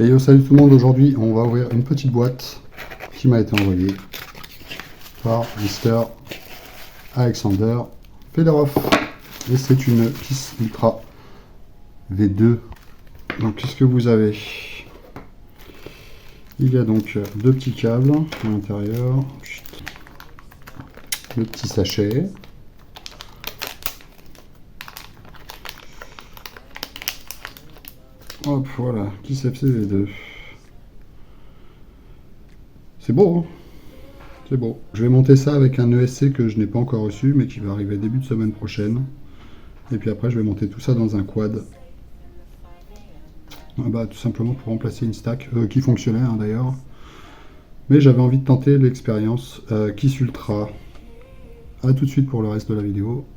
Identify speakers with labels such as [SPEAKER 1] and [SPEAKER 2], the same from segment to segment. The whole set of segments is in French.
[SPEAKER 1] Et yo, salut tout le monde, aujourd'hui on va ouvrir une petite boîte qui m'a été envoyée par Mr. Alexander Fedorov. Et c'est une Kiss Ultra V2. Donc qu'est-ce que vous avez? Il y a donc deux petits câbles à l'intérieur, le petit sachet, hop voilà, Kiss FC V2. C'est beau, hein? C'est beau. Je vais monter ça avec un ESC que je n'ai pas encore reçu, mais qui va arriver début de semaine prochaine. Et puis après, je vais monter tout ça dans un quad. Bah, tout simplement pour remplacer une stack qui fonctionnait hein, d'ailleurs. Mais j'avais envie de tenter l'expérience Kiss Ultra. A tout de suite pour le reste de la vidéo.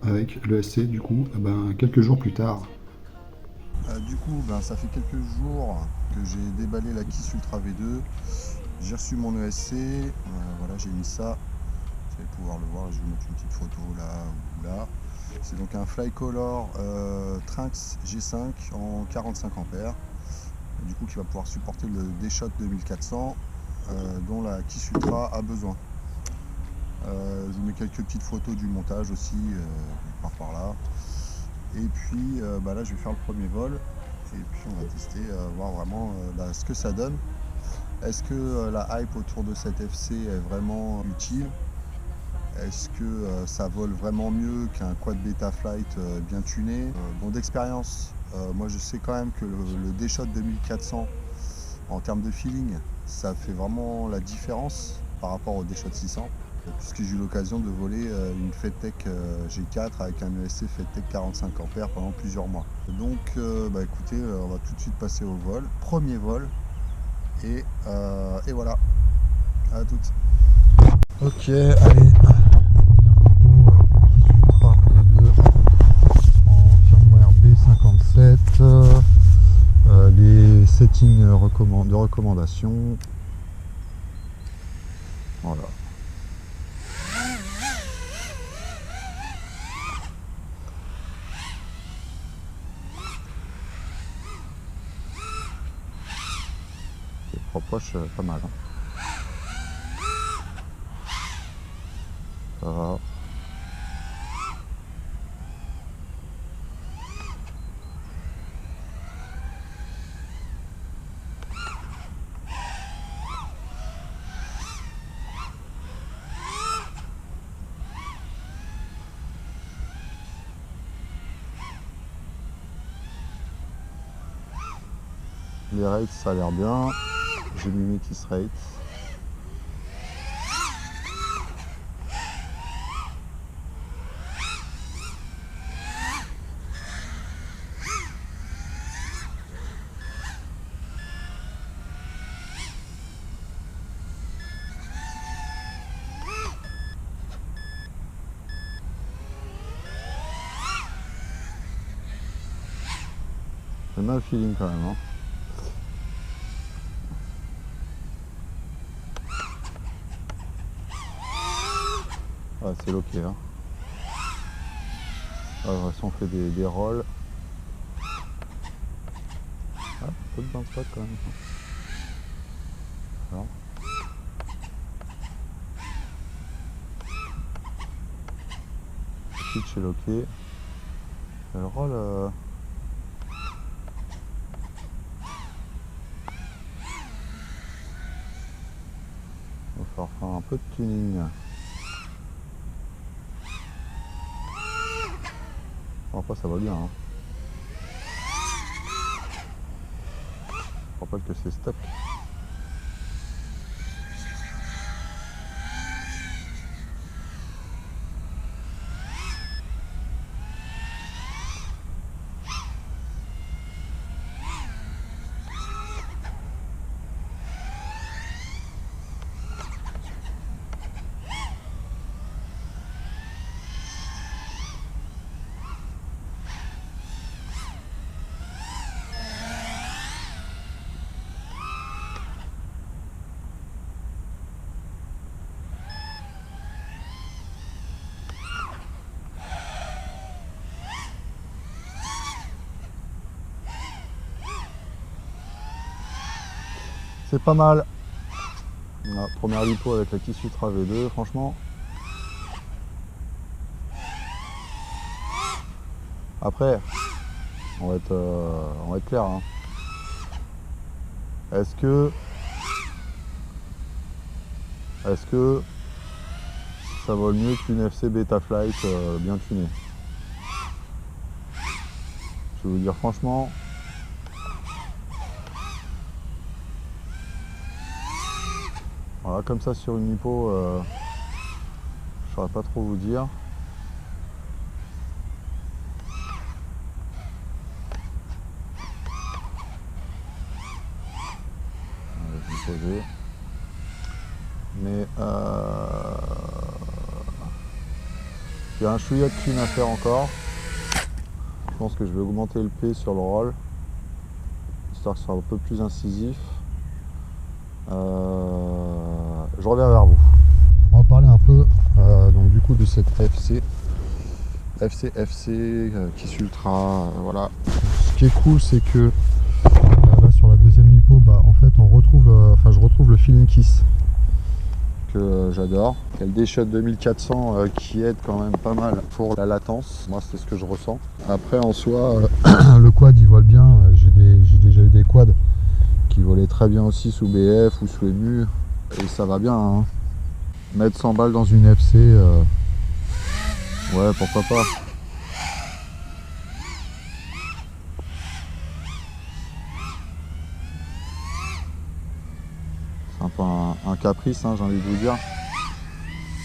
[SPEAKER 1] Avec l'ESC du coup, quelques jours plus tard.
[SPEAKER 2] Ça fait quelques jours que j'ai déballé la Kiss Ultra V2. J'ai reçu mon ESC, voilà, j'ai mis ça. Vous allez pouvoir le voir, je vais vous mettre une petite photo là ou là. C'est donc un Flycolor Trinx G5 en 45 ampères. Du coup, qui va pouvoir supporter le D-Shot 2400 dont la Kiss Ultra a besoin. Je vous mets quelques petites photos du montage aussi, par là. Et puis là, je vais faire le premier vol. Et puis on va tester, voir vraiment ce que ça donne. Est-ce que la hype autour de cette FC est vraiment utile? Est-ce que ça vole vraiment mieux qu'un quad Betaflight bien tuné? Bon, d'expérience, moi je sais quand même que le D-Shot 2400 en termes de feeling, ça fait vraiment la différence par rapport au D-Shot 600. Puisque j'ai eu l'occasion de voler une FedTech G4 avec un ESC FedTech 45 ampères pendant plusieurs mois. Donc écoutez, on va tout de suite passer au vol. Premier vol. Et voilà. À toutes. Ok, allez. En firmware B57. Les settings de recommandation. Voilà. Proche, pas mal. Hein. Ça va. Les rates, ça a l'air bien. J'ai mis Métis Rate. J'ai mal le feeling quand même. Hein. Ah, c'est loqué. Hein. Ah, si on fait des rolls. Ah, un peu de blind spot quand même. Alors. Pitch est loqué. Le roll. Il va falloir faire un peu de tuning. Après ça va bien. Hein. Je rappelle que c'est stock. C'est pas mal. Voilà, première lipo avec la Kiss Ultra V2, franchement. Après, on va être clair. Hein. Est-ce que ça vole mieux qu'une FC Betaflight bien tunée? Je vais vous dire franchement, voilà, comme ça sur une lipo, je saurais pas trop vous dire. Je vais poser. Mais il y a un chouïa de thune à faire encore. Je pense que je vais augmenter le P sur le roll, histoire que ce soit un peu plus incisif. Je reviens vers vous. On va parler un peu donc du coup de cette FC Kiss Ultra. Voilà. Ce qui est cool, c'est que là sur la deuxième lipo, en fait on retrouve, je retrouve le feeling Kiss que j'adore. Il y a le D-Shot 2400 qui aide quand même pas mal pour la latence. Moi c'est ce que je ressens. Après en soi, le quad il vole bien. J'ai déjà eu des quads qui volaient très bien aussi sous BF ou sous EMU. Et ça va bien. Hein. Mettre 100 balles dans une FC, ouais pourquoi pas. C'est un peu un caprice, hein, j'ai envie de vous dire.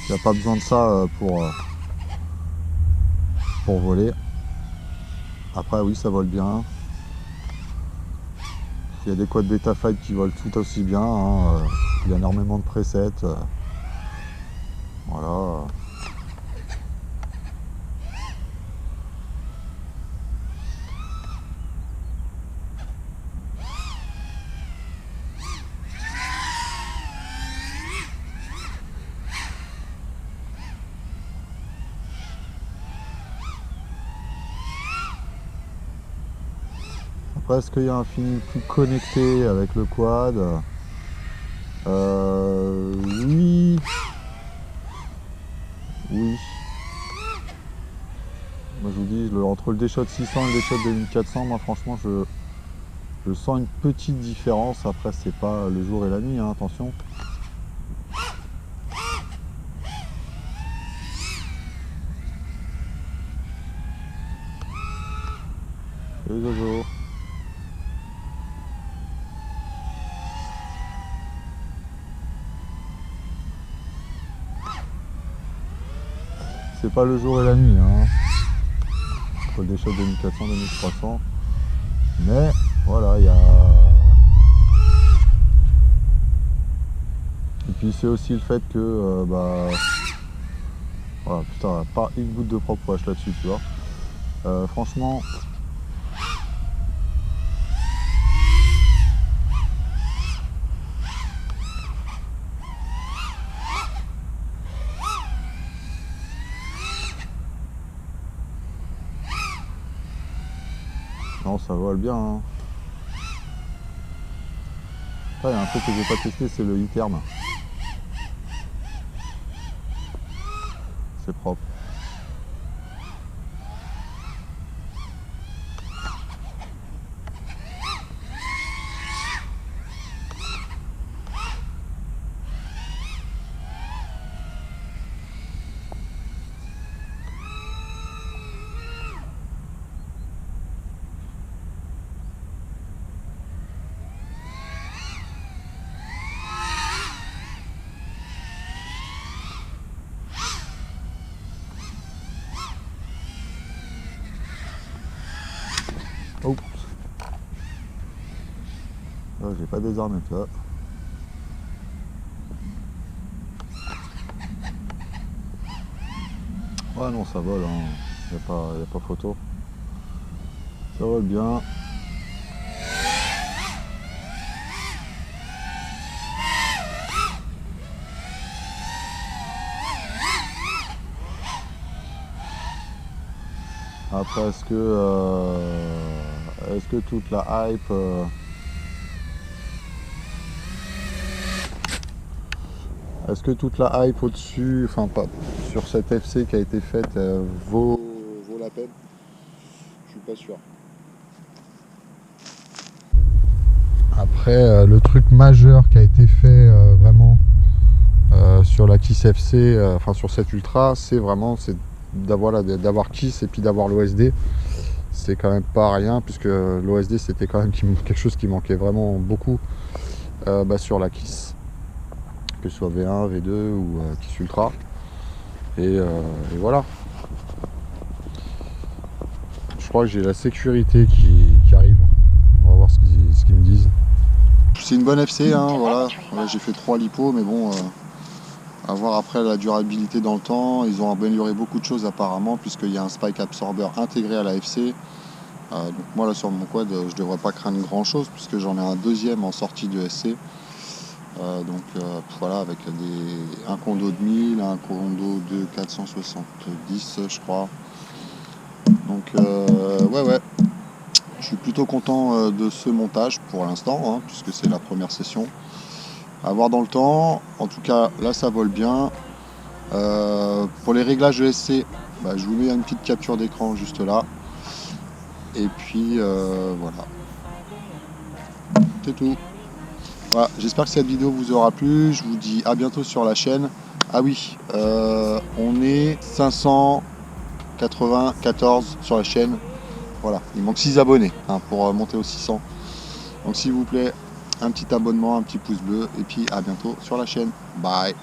[SPEAKER 2] Il n'y a pas besoin de ça pour voler. Après oui ça vole bien. Il y a des quads Betaflight qui volent tout aussi bien. Hein. Il y a énormément de presets. Voilà. Après, est-ce qu'il y a un fini plus connecté avec le quad? Oui. Oui. Moi je vous dis, entre le D-Shot 600 et le D-Shot 2400, moi franchement je sens une petite différence. Après c'est pas le jour et la nuit, hein, attention. Salut Jojo. C'est pas le jour et la nuit, hein. Entre le D-Shot 2400, 2300. Mais voilà, il y a... Et puis c'est aussi le fait que, voilà, putain, pas une goutte de propre wash là-dessus, tu vois. Franchement... Non, ça vole bien. Hein. Il y a un truc que j'ai pas testé, c'est le e-term. C'est propre. Oups. J'ai pas désarmé ça. Ouais non ça vole, hein. Y a pas photo. Ça vole bien. Après est-ce que toute la hype Est-ce que toute la hype au-dessus, enfin pas sur cette FC qui a été faite, vaut la peine? Je suis pas sûr. Après, le truc majeur qui a été fait vraiment sur la Kiss FC, enfin sur cette Ultra, c'est d'avoir Kiss et puis d'avoir l'OSD. C'est quand même pas rien, puisque l'OSD c'était quand même quelque chose qui manquait vraiment beaucoup sur la Kiss, que ce soit V1, V2 ou Kiss Ultra. Et voilà. Je crois que j'ai la sécurité qui arrive. On va voir ce qu'ils me disent. C'est une bonne FC, hein, voilà. Ouais, j'ai fait 3 lipos, mais bon, à voir après la durabilité dans le temps. Ils ont amélioré beaucoup de choses apparemment, puisqu'il y a un spike absorber intégré à la FC. Donc moi là sur mon quad, je devrais pas craindre grand chose, puisque j'en ai un deuxième en sortie de SC. Voilà, avec un condo de 1000, un condo de 470 je crois. Donc ouais, je suis plutôt content de ce montage pour l'instant, hein, puisque c'est la première session. À voir dans le temps, en tout cas là ça vole bien. Pour les réglages de SC, je vous mets une petite capture d'écran juste là. Et puis voilà, c'est tout. Voilà, j'espère que cette vidéo vous aura plu. Je vous dis à bientôt sur la chaîne. Ah oui, on est 594 sur la chaîne. Voilà, il manque 6 abonnés pour monter aux 600. Donc s'il vous plaît, un petit abonnement, un petit pouce bleu. Et puis à bientôt sur la chaîne. Bye.